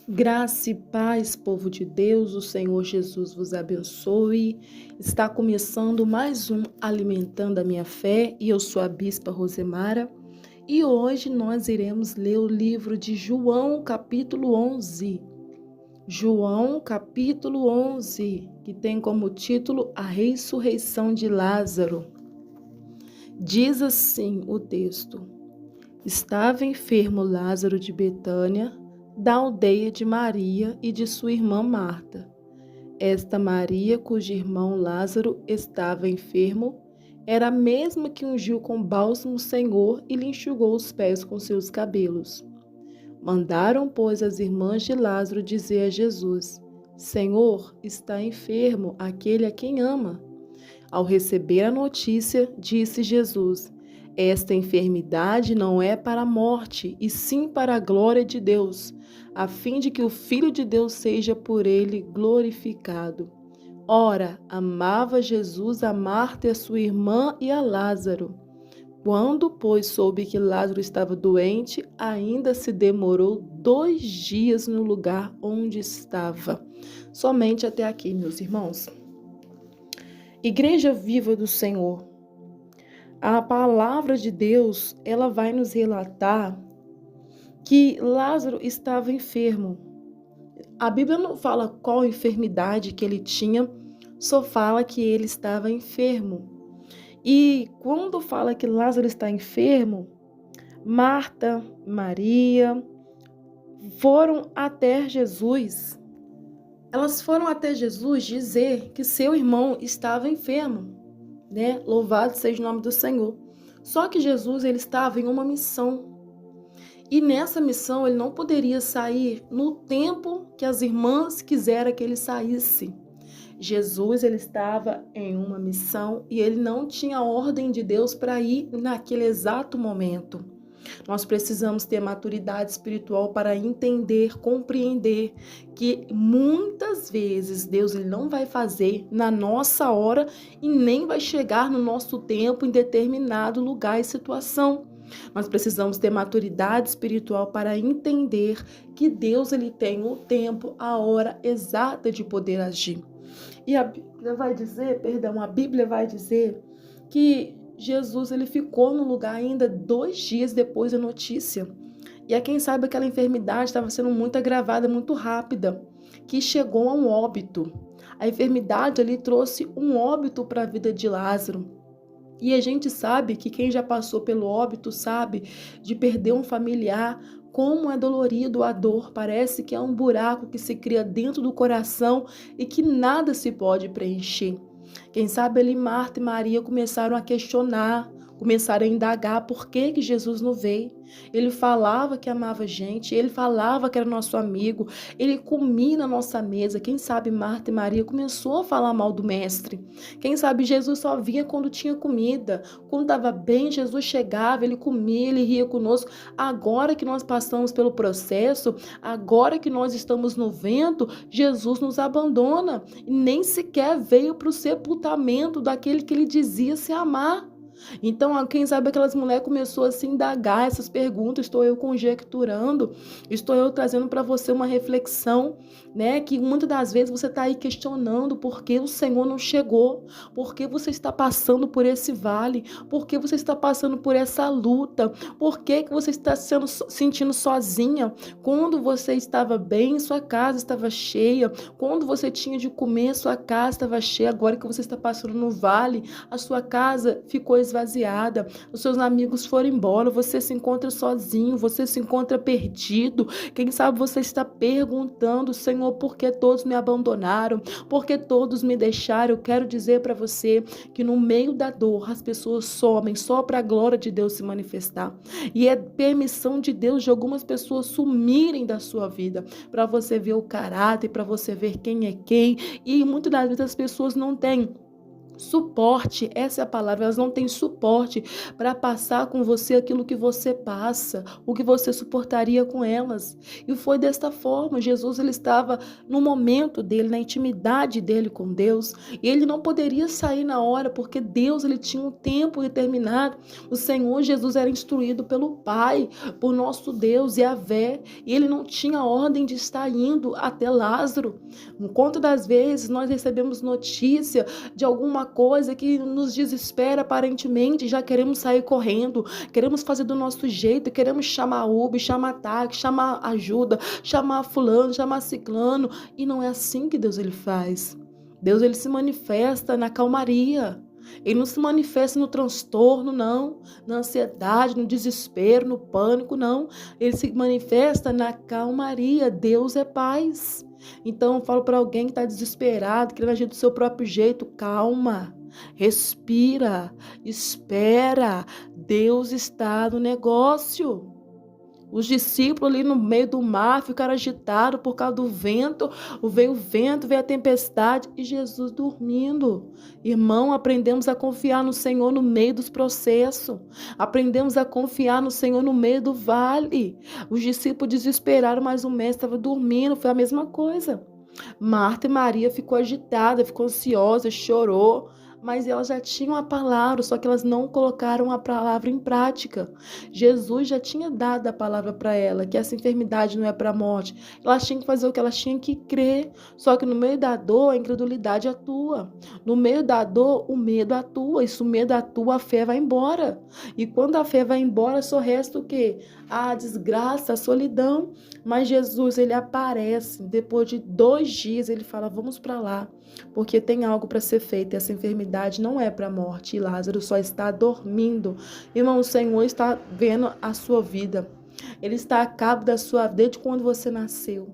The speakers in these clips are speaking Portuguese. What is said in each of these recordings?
Graça e paz, povo de Deus, o Senhor Jesus vos abençoe. Está começando mais um Alimentando a Minha Fé e eu sou a Bispa Rosemara. E hoje nós iremos ler o livro de João, capítulo 11. João, capítulo 11, que tem como título A Ressurreição de Lázaro. Diz assim o texto: Estava enfermo Lázaro de Betânia, da aldeia de Maria e de sua irmã Marta. Esta Maria, cujo irmão Lázaro estava enfermo, era a mesma que ungiu com bálsamo o Senhor e lhe enxugou os pés com seus cabelos. Mandaram, pois, as irmãs de Lázaro dizer a Jesus: Senhor, está enfermo aquele a quem ama. Ao receber a notícia, disse Jesus: Esta enfermidade não é para a morte, e sim para a glória de Deus, a fim de que o Filho de Deus seja por ele glorificado. Ora, amava Jesus a Marta e a sua irmã e a Lázaro. Quando, pois, soube que Lázaro estava doente, ainda se demorou 2 dias no lugar onde estava. Somente até aqui, meus irmãos. Igreja viva do Senhor. A palavra de Deus, ela vai nos relatar que Lázaro estava enfermo. A Bíblia não fala qual enfermidade que ele tinha, só fala que ele estava enfermo. E quando fala que Lázaro está enfermo, Marta, Maria foram até Jesus. Elas foram até Jesus dizer que seu irmão estava enfermo, né? Louvado seja o nome do Senhor. Só que Jesus, ele estava em uma missão. E nessa missão ele não poderia sair no tempo que as irmãs quiseram que ele saísse. Jesus, ele estava em uma missão e ele não tinha ordem de Deus para ir naquele exato momento. Nós precisamos ter maturidade espiritual para entender, compreender que muitas vezes Deus ele não vai fazer na nossa hora e nem vai chegar no nosso tempo em determinado lugar e situação. Nós precisamos ter maturidade espiritual para entender que Deus ele tem o tempo, a hora exata de poder agir. E a Bíblia vai dizer que Jesus ele ficou no lugar ainda 2 dias depois da notícia. E quem sabe aquela enfermidade estava sendo muito agravada, muito rápida, que chegou a um óbito. A enfermidade ali trouxe um óbito para a vida de Lázaro. E a gente sabe que quem já passou pelo óbito sabe de perder um familiar, como é dolorido a dor, parece que é um buraco que se cria dentro do coração e que nada se pode preencher. Quem sabe ali Marta e Maria começaram a questionar, começaram a indagar por que Jesus não veio. Ele falava que amava a gente, ele falava que era nosso amigo, ele comia na nossa mesa. Quem sabe Marta e Maria começou a falar mal do mestre. Quem sabe Jesus só vinha quando tinha comida. Quando estava bem, Jesus chegava, ele comia, ele ria conosco. Agora que nós passamos pelo processo, agora que nós estamos no vento, Jesus nos abandona e nem sequer veio para o sepultamento daquele que ele dizia se amar. Então, quem sabe aquelas mulheres começou a se indagar essas perguntas, estou eu conjecturando, estou eu trazendo para você uma reflexão, né? Que muitas das vezes você está aí questionando por que o Senhor não chegou, por que você está passando por esse vale, por que você está passando por essa luta, por que você está sentindo sozinha, quando você estava bem, sua casa estava cheia, quando você tinha de comer, sua casa estava cheia, agora que você está passando no vale, a sua casa ficou esvaziada, os seus amigos foram embora, você se encontra sozinho, você se encontra perdido. Quem sabe você está perguntando: Senhor, por que todos me abandonaram? Por que todos me deixaram? Eu quero dizer para você que no meio da dor as pessoas somem só para a glória de Deus se manifestar. E é permissão de Deus de algumas pessoas sumirem da sua vida, para você ver o caráter, para você ver quem é quem. E muitas das vezes as pessoas não têm Suporte, essa é a palavra, elas não têm suporte para passar com você aquilo que você passa, o que você suportaria com elas. E foi desta forma, Jesus ele estava no momento dele, na intimidade dele com Deus, e ele não poderia sair na hora, porque Deus ele tinha um tempo determinado. O Senhor Jesus era instruído pelo Pai, por nosso Deus, Yahvé, e ele não tinha ordem de estar indo até Lázaro. Quantas das vezes nós recebemos notícia de alguma coisa que nos desespera aparentemente, já queremos sair correndo, queremos fazer do nosso jeito, queremos chamar Uber, chamar táxi, chamar ajuda, chamar fulano, chamar ciclano, e não é assim que Deus ele faz. Deus ele se manifesta na calmaria. Ele não se manifesta no transtorno, não, na ansiedade, no desespero, no pânico, não. Ele se manifesta na calmaria. Deus é paz. Então, eu falo para alguém que está desesperado, querendo agir do seu próprio jeito, calma, respira, espera, Deus está no negócio. Os discípulos ali no meio do mar ficaram agitados por causa do vento, veio o vento, veio a tempestade e Jesus dormindo. Irmão, aprendemos a confiar no Senhor no meio dos processos, aprendemos a confiar no Senhor no meio do vale. Os discípulos desesperaram, mas o mestre estava dormindo, foi a mesma coisa. Marta e Maria ficou agitada, ficou ansiosa, chorou, mas elas já tinham a palavra, só que elas não colocaram a palavra em prática. Jesus já tinha dado a palavra para ela, que essa enfermidade não é para a morte. Elas tinham que fazer o que elas tinham que crer, só que no meio da dor, a incredulidade atua. No meio da dor, o medo atua, e se o medo atua, a fé vai embora. E quando a fé vai embora, só resta o quê? A desgraça, a solidão. Mas Jesus, ele aparece, depois de 2 dias, ele fala, vamos para lá, porque tem algo para ser feito, essa enfermidade não é para a morte, e Lázaro só está dormindo. Irmão, o Senhor está vendo a sua vida, ele está a cabo da sua vida, desde quando você nasceu,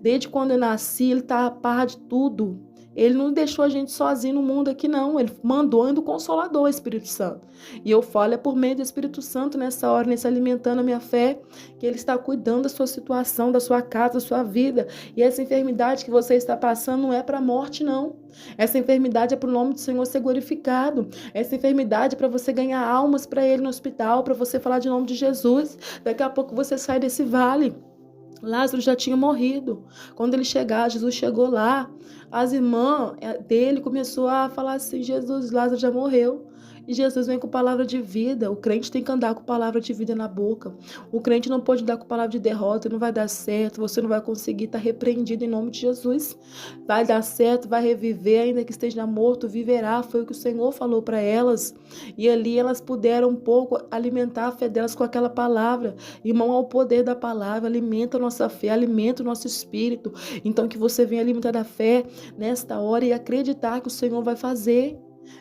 desde quando eu nasci, ele está a par de tudo. Ele não deixou a gente sozinho no mundo aqui, não. Ele mandou ainda o Consolador, o Espírito Santo. E eu falo, é por meio do Espírito Santo nessa hora, nesse alimentando a minha fé, que Ele está cuidando da sua situação, da sua casa, da sua vida. E essa enfermidade que você está passando não é para a morte, não. Essa enfermidade é para o nome do Senhor ser glorificado. Essa enfermidade é para você ganhar almas para Ele no hospital, para você falar de nome de Jesus. Daqui a pouco você sai desse vale. Lázaro já tinha morrido. Quando ele chegar, Jesus chegou lá, as irmãs dele começou a falar assim, Jesus, Lázaro já morreu. E Jesus vem com palavra de vida. O crente tem que andar com palavra de vida na boca. O crente não pode andar com palavra de derrota, não vai dar certo, você não vai conseguir, está repreendido em nome de Jesus. Vai dar certo, vai reviver, ainda que esteja morto, viverá. Foi o que o Senhor falou para elas. E ali elas puderam um pouco alimentar a fé delas com aquela palavra. Irmão, ao poder da palavra, alimenta a nossa fé, alimenta o nosso espírito. Então que você venha alimentar a fé nesta hora e acreditar que o Senhor vai fazer.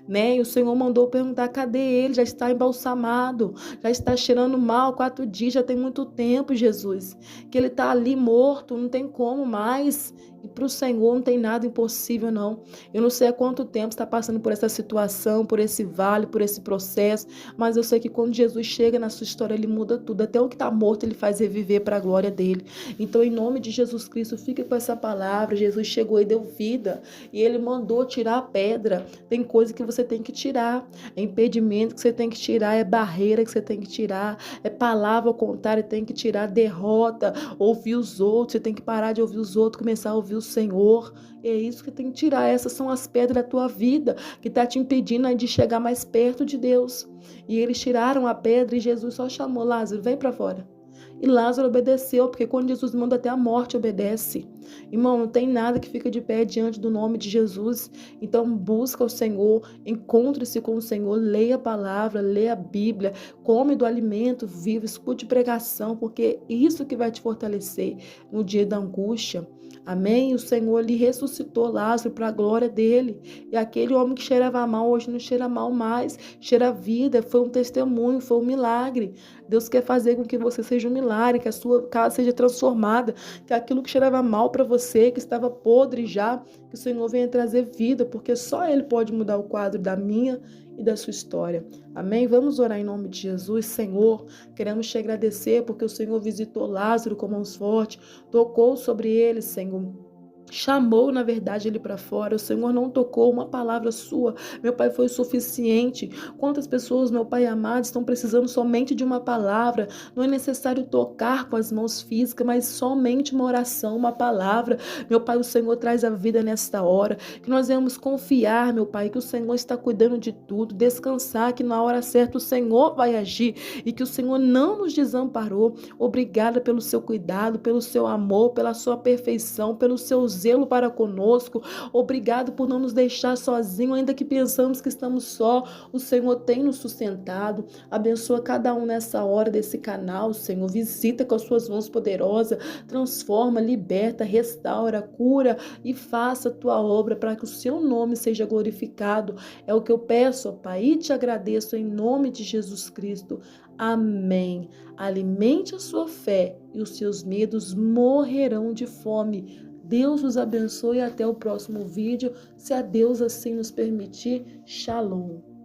E o Senhor mandou perguntar, cadê ele? Já está embalsamado, já está cheirando mal, 4 dias, já tem muito tempo, Jesus, que ele está ali morto, não tem como mais. E para o Senhor não tem nada impossível, não. Eu não sei há quanto tempo está passando por essa situação, por esse vale, por esse processo, mas eu sei que quando Jesus chega na sua história, ele muda tudo. Até o que está morto, ele faz reviver para a glória dele. Então, em nome de Jesus Cristo, fique com essa palavra. Jesus chegou e deu vida, e ele mandou tirar a pedra. Tem coisa que você tem que tirar, é impedimento que você tem que tirar, é barreira que você tem que tirar, é palavra ao contrário, tem que tirar, derrota, ouvir os outros, você tem que parar de ouvir os outros, começar a ouvir o Senhor. É isso que tem que tirar. Essas são as pedras da tua vida que está te impedindo de chegar mais perto de Deus. E eles tiraram a pedra e Jesus só chamou, Lázaro, vem para fora. E Lázaro obedeceu, porque quando Jesus manda, até a morte obedece. Irmão, não tem nada que fica de pé diante do nome de Jesus. Então busca o Senhor, encontre-se com o Senhor, leia a palavra, leia a Bíblia, come do alimento vivo, escute pregação, porque é isso que vai te fortalecer no dia da angústia. Amém? O Senhor lhe ressuscitou Lázaro para a glória dele. E aquele homem que cheirava mal, hoje não cheira mal mais, cheira vida. Foi um testemunho, foi um milagre. Deus quer fazer com que você seja um milagre, que a sua casa seja transformada, que aquilo que cheirava mal para você, que estava podre já, que o Senhor venha trazer vida, porque só Ele pode mudar o quadro da minha e da sua história. Amém? Vamos orar em nome de Jesus. Senhor, queremos te agradecer porque o Senhor visitou Lázaro com mãos fortes, tocou sobre ele, Senhor. chamou, na verdade, ele para fora. O Senhor não tocou, uma palavra sua, meu Pai, foi suficiente. Quantas pessoas, meu Pai amado, estão precisando somente de uma palavra? Não é necessário tocar com as mãos físicas, mas somente uma oração, uma palavra. Meu Pai, o Senhor traz a vida nesta hora. Que nós venhamos confiar, meu Pai, que o Senhor está cuidando de tudo. Descansar, que na hora certa o Senhor vai agir e que o Senhor não nos desamparou. Obrigada pelo seu cuidado, pelo seu amor, pela sua perfeição, pelo seu zelo para conosco. Obrigado por não nos deixar sozinhos, ainda que pensamos que estamos só. O Senhor tem nos sustentado. Abençoa cada um nessa hora desse canal, Senhor. Visita com as suas mãos poderosas. Transforma, liberta, restaura, cura e faça a tua obra para que o seu nome seja glorificado. É o que eu peço, ó Pai, e te agradeço em nome de Jesus Cristo. Amém. Alimente a sua fé e os seus medos morrerão de fome. Deus os abençoe e até o próximo vídeo, se a Deus assim nos permitir. Shalom.